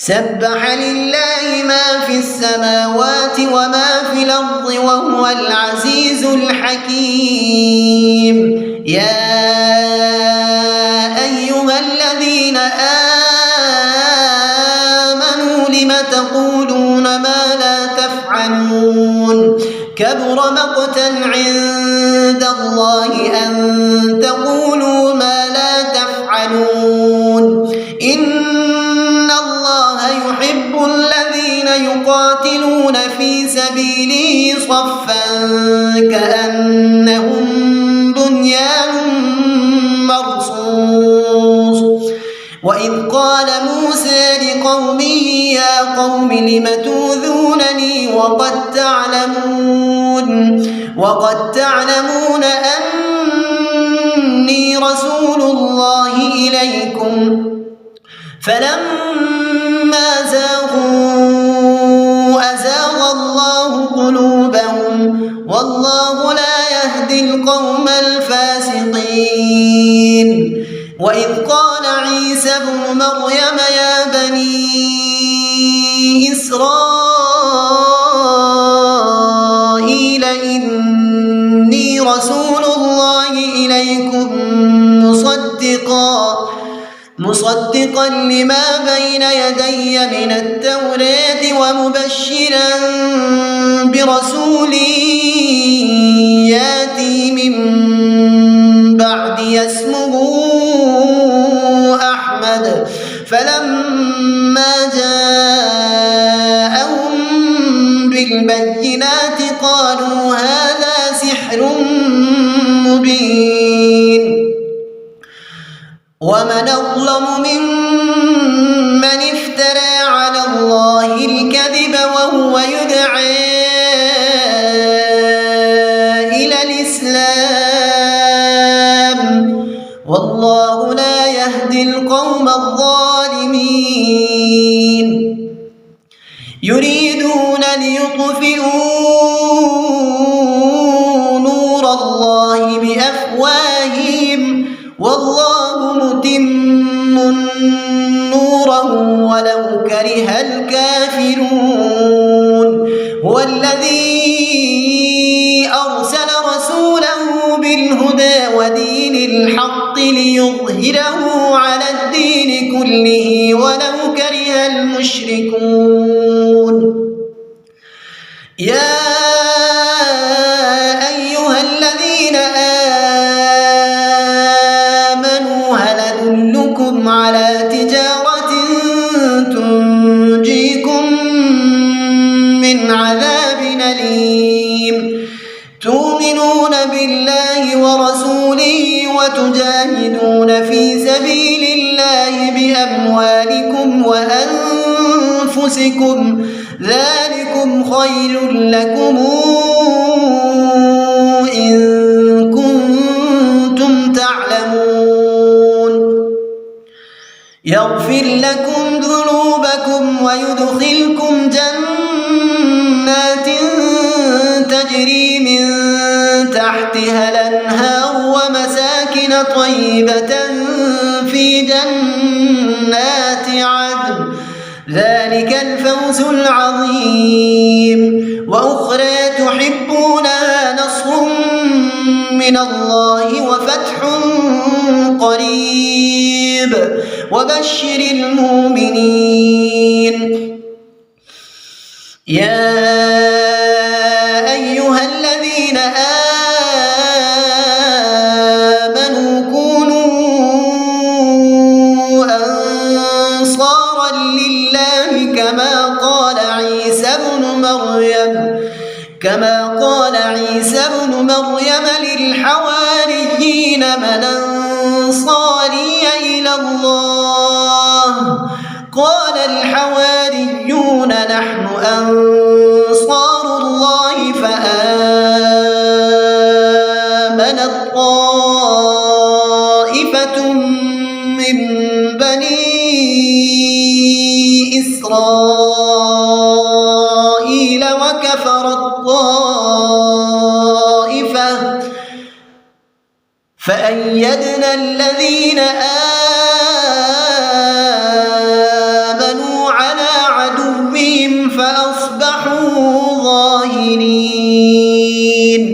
سبح لله ما في السماوات وما في الأرض وهو العزيز الحكيم. يا أيها الذين آمنوا لم تقولون ما لا تفعلون كبر مقتا عند الله أن تقولوا ما لا تفعلون. إن الله يحب الذين يقاتلون في سبيله صفا كأنهم بنيان مرصوص. وإذ قال موسى لقومه يا قوم لم تؤذونني وقد تعلمون أني رسول الله إليكم فلما زاغوا أزاغ الله قلوبهم والله لا يهدي القوم الفاسقين. وإذ قال عيسى ابن مريم يا بني إسرائيل إني رسول الله إليكم مصدقا لما بين يدي من التوراة ومبشرا برسول ياتي من بعدي اسمه أحمد. فلما جاءهم بالبينات قالوا هذا سحر مبين. ومن أظلم ممن افترى على الله الكذب وهو يدعى إلى الإسلام والله لا يهدي القوم الظالمين. يريدون ليطفئوا نور الله بأفواههم والله متم نوره ولو كره الكافرون. هو الذي أرسل رسوله بالهدى ودين الحق ليظهره على الدين كله ولو كره المشركون. يا أيها الذين آمنوا هل أدلكم على تجارة تنجيكم من عذاب أليم تؤمنون بالله ورسوله وتجاهدون في سبيل الله بأموالكم وأنفسكم ذلكم خير لكم إن كنتم تعلمون. يغفر لكم ذنوبكم ويدخلكم جنات تجري من تحتها الأنهار ومساكن طيبة في جنات عدن ذلك الفوز العظيم. وأخرى تحبونها نصر من الله وفتح قريب وبشر المؤمنين. يا أيها الذين آمنوا كونوا أنصارا لله كما قال عيسى ابن مريم للحواريين من أنصاري إلى الله قال الحواريون نحن أنصار الله فآمنت طائفة من بني إسرائيل وكفرت طائفة فأيدنا الذين آمنوا على المبين